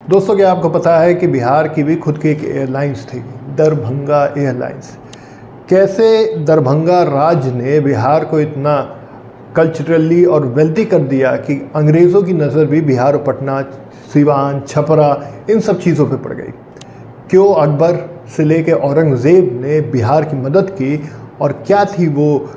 दोस्तों, क्या आपको पता है कि बिहार की भी खुद की एक एयरलाइंस थी, दरभंगा एयरलाइंस। कैसे दरभंगा राज्य ने बिहार को इतना कल्चरली और वेल्दी कर दिया कि अंग्रेज़ों की नज़र भी बिहार और पटना, सिवान, छपरा इन सब चीज़ों पे पड़ गई। क्यों अकबर से लेके औरंगज़ेब ने बिहार की मदद की, और क्या थी वो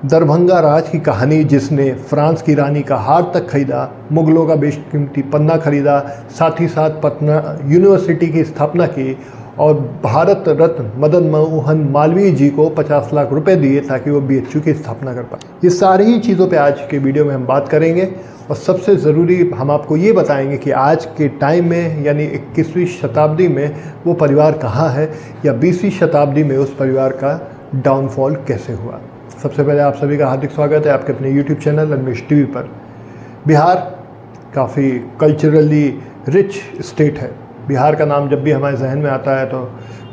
दरभंगा राज की कहानी जिसने फ्रांस की रानी का हार तक खरीदा, मुग़लों का बेशकीमती पन्ना खरीदा, साथ ही साथ पटना यूनिवर्सिटी की स्थापना की और भारत रत्न मदन मोहन मालवीय जी को 50 लाख रुपए दिए ताकि वो BHU की स्थापना कर पाए। ये सारी ही चीज़ों पे आज के वीडियो में हम बात करेंगे, और सबसे ज़रूरी हम आपको ये बताएंगे कि आज के टाइम में यानी 21वीं शताब्दी में वो परिवार कहाँ है, या 20वीं शताब्दी में उस परिवार का डाउनफॉल कैसे हुआ। सबसे पहले आप सभी का हार्दिक स्वागत है आपके अपने YouTube चैनल अनमेश TV पर। बिहार काफ़ी कल्चरली रिच स्टेट है। बिहार का नाम जब भी हमारे जहन में आता है तो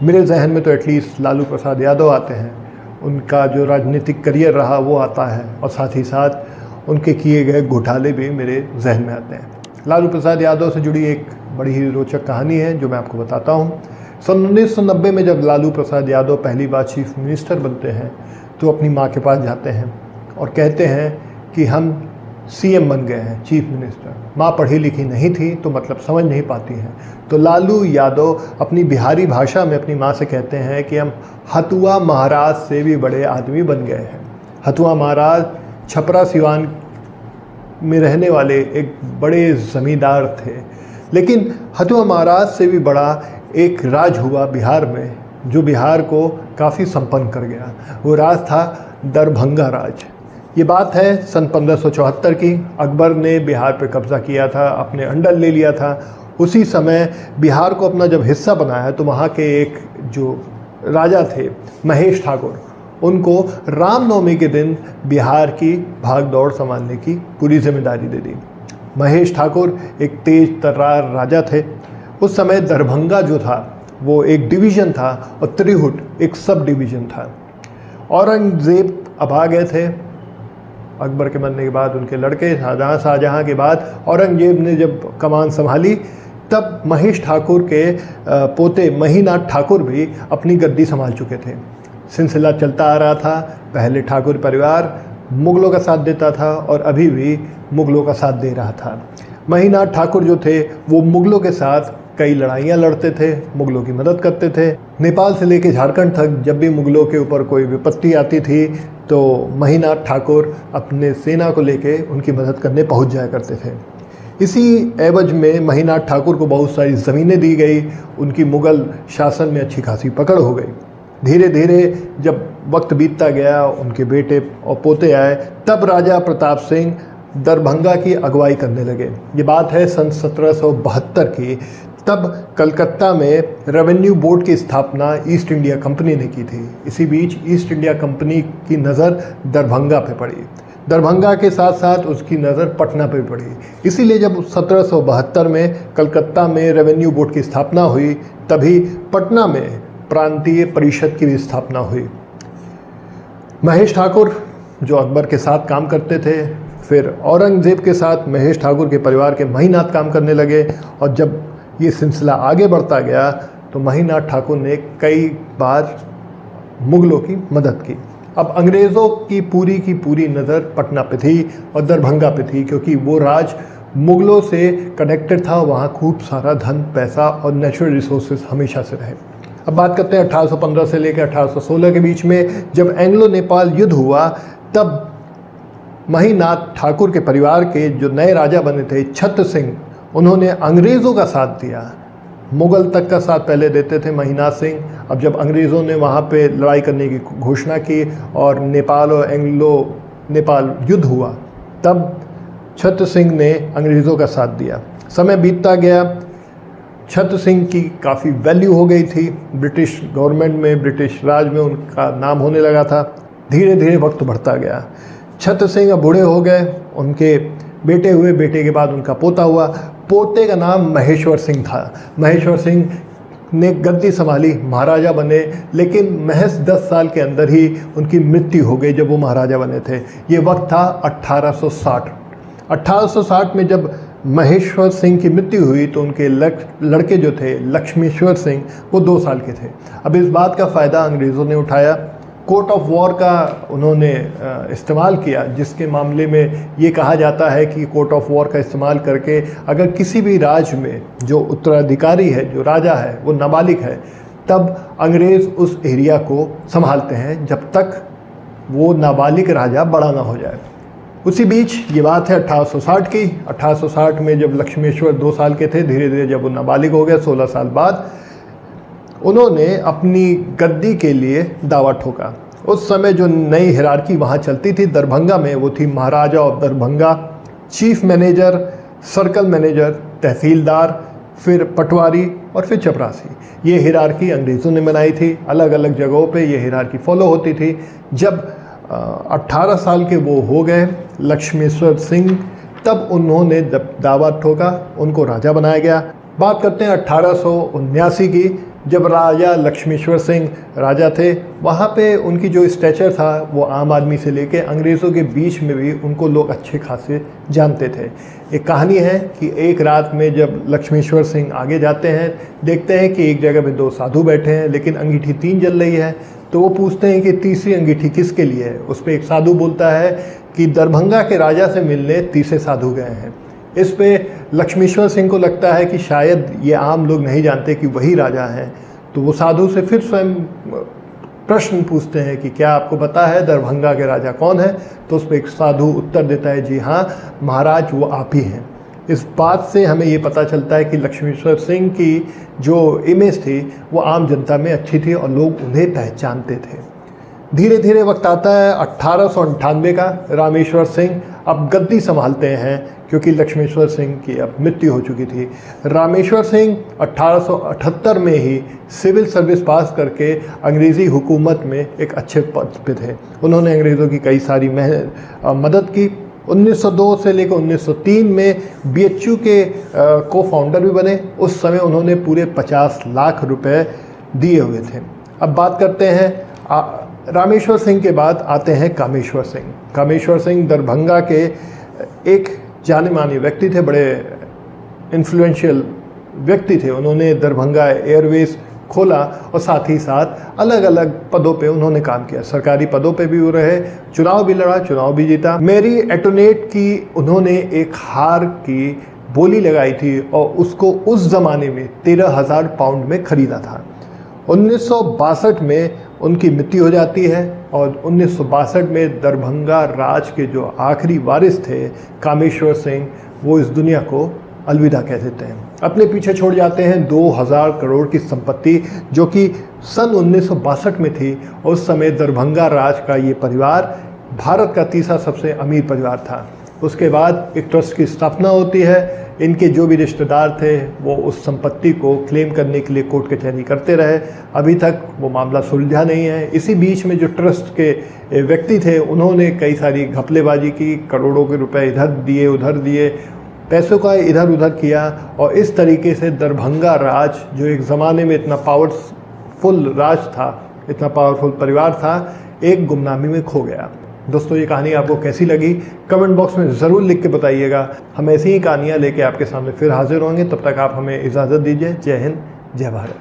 मेरे जहन में तो एटलीस्ट लालू प्रसाद यादव आते हैं। उनका जो राजनीतिक करियर रहा वो आता है, और साथ ही साथ उनके किए गए घोटाले भी मेरे जहन में आते हैं। लालू प्रसाद यादव से जुड़ी एक बड़ी ही रोचक कहानी है जो मैं आपको बताता हूँ। सन 1990 में जब लालू प्रसाद यादव पहली बार चीफ मिनिस्टर बनते हैं तो अपनी माँ के पास जाते हैं और कहते हैं कि हम CM बन गए हैं, चीफ मिनिस्टर। माँ पढ़ी लिखी नहीं थी तो मतलब समझ नहीं पाती हैं, तो लालू यादव अपनी बिहारी भाषा में अपनी माँ से कहते हैं कि हम हथुआ महाराज से भी बड़े आदमी बन गए हैं। हथुआ महाराज छपरा सिवान में रहने वाले एक बड़े ज़मींदार थे, लेकिन हथुआ महाराज से भी बड़ा एक राज हुआ बिहार में जो बिहार को काफ़ी संपन्न कर गया। वो राज था दरभंगा राज। ये बात है सन 1574 की। अकबर ने बिहार पे कब्ज़ा किया था, अपने अंडर ले लिया था। उसी समय बिहार को अपना जब हिस्सा बनाया तो वहाँ के एक जो राजा थे महेश ठाकुर, उनको रामनवमी के दिन बिहार की भाग दौड़ संभालने की पूरी जिम्मेदारी दे दी। महेश ठाकुर एक तेज तर्रार राजा थे। उस समय दरभंगा जो था वो एक डिवीज़न था और त्रिहुट एक सब डिवीज़न था। औरंगज़ेब अब आ गए थे। अकबर के मरने के बाद उनके लड़के शाहजहाँ के बाद औरंगज़ेब ने जब कमान संभाली तब महेश ठाकुर के पोते महीनाथ ठाकुर भी अपनी गद्दी संभाल चुके थे। सिलसिला चलता आ रहा था। पहले ठाकुर परिवार मुग़लों का साथ देता था और अभी भी मुग़लों का साथ दे रहा था। महीनाथ ठाकुर जो थे वो मुग़लों के साथ कई लड़ाइयाँ लड़ते थे, मुग़लों की मदद करते थे। नेपाल से लेकर झारखंड तक जब भी मुग़लों के ऊपर कोई विपत्ति आती थी तो महीनाथ ठाकुर अपने सेना को लेके उनकी मदद करने पहुंच जाया करते थे। इसी एवज में महीनाथ ठाकुर को बहुत सारी ज़मीनें दी गई। उनकी मुग़ल शासन में अच्छी खासी पकड़ हो गई। धीरे धीरे जब वक्त बीतता गया, उनके बेटे और पोते आए, तब राजा प्रताप सिंह दरभंगा की अगुवाई करने लगे। ये बात है सन 1772 की। तब कलकत्ता में रेवेन्यू बोर्ड की स्थापना ईस्ट इंडिया कंपनी ने की थी। इसी बीच ईस्ट इंडिया कंपनी की नज़र दरभंगा पे पड़ी। दरभंगा के साथ साथ उसकी नज़र पटना पे पड़ी। इसीलिए जब 1772 में कलकत्ता में रेवेन्यू बोर्ड की स्थापना हुई, तभी पटना में प्रांतीय परिषद की भी स्थापना हुई। महेश ठाकुर जो अकबर के साथ काम करते थे, फिर औरंगज़ेब के साथ महेश ठाकुर के परिवार के महीनाथ काम करने लगे, और जब ये सिलसिला आगे बढ़ता गया तो महीनाथ ठाकुर ने कई बार मुग़लों की मदद की। अब अंग्रेज़ों की पूरी नज़र पटना पे थी और दरभंगा पे थी, क्योंकि वो राज मुग़लों से कनेक्टेड था। वहाँ खूब सारा धन, पैसा और नेचुरल रिसोर्सेज हमेशा से रहे। अब बात करते हैं 1815 से लेकर 1816 के बीच में, जब एंग्लो नेपाल युद्ध हुआ, तब महीनाथ ठाकुर के परिवार के जो नए राजा बने थे छत्र सिंह, उन्होंने अंग्रेज़ों का साथ दिया। मुग़ल तक का साथ पहले देते थे महीनाथ सिंह। अब जब अंग्रेज़ों ने वहाँ पे लड़ाई करने की घोषणा की और नेपाल और एंग्लो नेपाल युद्ध हुआ, तब छत्र सिंह ने अंग्रेज़ों का साथ दिया। समय बीतता गया, छत्र सिंह की काफ़ी वैल्यू हो गई थी ब्रिटिश गवर्नमेंट में, ब्रिटिश राज में उनका नाम होने लगा था। धीरे धीरे वक्त बढ़ता गया। छत्र सिंह अब बूढ़े हो गए, उनके बेटे हुए, बेटे के बाद उनका पोता हुआ। पोते का नाम महेश्वर सिंह था। महेश्वर सिंह ने गद्दी संभाली, महाराजा बने, लेकिन महज 10 साल के अंदर ही उनकी मृत्यु हो गई जब वो महाराजा बने थे। ये वक्त था 1860। 1860 में जब महेश्वर सिंह की मृत्यु हुई तो उनके लड़के जो थे लक्ष्मेश्वर सिंह, वो 2 साल के थे। अब इस बात का फ़ायदा अंग्रेज़ों ने उठाया, कोर्ट ऑफ वॉर का उन्होंने इस्तेमाल किया, जिसके मामले में ये कहा जाता है कि कोर्ट ऑफ वॉर का इस्तेमाल करके अगर किसी भी राज्य में जो उत्तराधिकारी है, जो राजा है, वो नाबालिग है, तब अंग्रेज़ उस एरिया को संभालते हैं जब तक वो नाबालिग राजा बड़ा ना हो जाए। उसी बीच ये बात है 1860 की। 1860 में जब लक्ष्मेश्वर 2 साल के थे, धीरे धीरे जब वो नाबालिग हो गया 16 साल बाद, उन्होंने अपनी गद्दी के लिए दावा ठोका। उस समय जो नई हिरार्की वहाँ चलती थी दरभंगा में, वो थी Maharaja of Darbhanga, chief manager, circle manager, tehsildar, फिर पटवारी और फिर चपरासी। ये हिरार्की अंग्रेज़ों ने बनाई थी। अलग अलग जगहों पे ये हिरार्की फॉलो होती थी। जब 18 साल के वो हो गए लक्ष्मेश्वर सिंह, तब उन्होंने जब दावा ठोका, उनको राजा बनाया गया। बात करते हैं 1879 की, जब राजा लक्ष्मेश्वर सिंह राजा थे। वहाँ पे उनकी जो स्टैचर था वो आम आदमी से लेके अंग्रेज़ों के बीच में भी उनको लोग अच्छे खासे जानते थे। एक कहानी है कि एक रात में जब लक्ष्मेश्वर सिंह आगे जाते हैं, देखते हैं कि एक जगह पे 2 साधु बैठे हैं, लेकिन अंगीठी 3 जल रही है। तो वो पूछते हैं कि तीसरी अंगीठी किसके लिए है। उस पर एक साधु बोलता है कि दरभंगा के राजा से मिलने तीसरे साधु गए हैं। इस पे लक्ष्मेश्वर सिंह को लगता है कि शायद ये आम लोग नहीं जानते कि वही राजा हैं। तो वो साधु से फिर स्वयं प्रश्न पूछते हैं कि क्या आपको पता है दरभंगा के राजा कौन है। तो उस पर एक साधु उत्तर देता है, जी हाँ महाराज, वो आप ही हैं। इस बात से हमें ये पता चलता है कि लक्ष्मेश्वर सिंह की जो इमेज थी वो आम जनता में अच्छी थी और लोग उन्हें पहचानते थे। धीरे धीरे वक्त आता है 1898 का। रामेश्वर सिंह अब गद्दी संभालते हैं क्योंकि लक्ष्मेश्वर सिंह की अब मृत्यु हो चुकी थी। रामेश्वर सिंह 1878 में ही सिविल सर्विस पास करके अंग्रेज़ी हुकूमत में एक अच्छे पद पे थे। उन्होंने अंग्रेज़ों की कई सारी मदद की। 1902 से लेकर 1903 में BHU के को फाउंडर भी बने। उस समय उन्होंने पूरे 50 लाख रुपए दिए हुए थे। अब बात करते हैं रामेश्वर सिंह के बाद आते हैं कामेश्वर सिंह। कामेश्वर सिंह दरभंगा के एक जाने माने व्यक्ति थे, बड़े इन्फ्लुएंशियल व्यक्ति थे। उन्होंने दरभंगा एयरवेज खोला और साथ ही साथ अलग अलग पदों पे उन्होंने काम किया। सरकारी पदों पे भी वो रहे, चुनाव भी लड़ा, चुनाव भी जीता। मेरी एंटोनेट की उन्होंने एक हार की बोली लगाई थी और उसको उस ज़माने में 13,000 पाउंड में ख़रीदा था। 1962 में उनकी मृत्यु हो जाती है और 1962 में दरभंगा राज के जो आखिरी वारिस थे कामेश्वर सिंह, वो इस दुनिया को अलविदा कह देते हैं। अपने पीछे छोड़ जाते हैं 2000 करोड़ की संपत्ति, जो कि सन 1962 में थी। उस समय दरभंगा राज का ये परिवार भारत का तीसरा सबसे अमीर परिवार था। उसके बाद एक ट्रस्ट की स्थापना होती है। इनके जो भी रिश्तेदार थे वो उस संपत्ति को क्लेम करने के लिए कोर्ट कचहरी करते रहे। अभी तक वो मामला सुलझा नहीं है। इसी बीच में जो ट्रस्ट के व्यक्ति थे उन्होंने कई सारी घपलेबाजी की, करोड़ों के रुपए इधर दिए उधर दिए, पैसों का इधर उधर किया और इस तरीके से दरभंगा राज, जो एक ज़माने में इतना पावरफुल राज था, इतना पावरफुल परिवार था, एक गुमनामी में खो गया। दोस्तों, ये कहानी आपको कैसी लगी कमेंट बॉक्स में ज़रूर लिख के बताइएगा। हम ऐसी ही कहानियाँ लेके आपके सामने फिर हाजिर होंगे। तब तक आप हमें इजाज़त दीजिए। जय हिंद, जय भारत।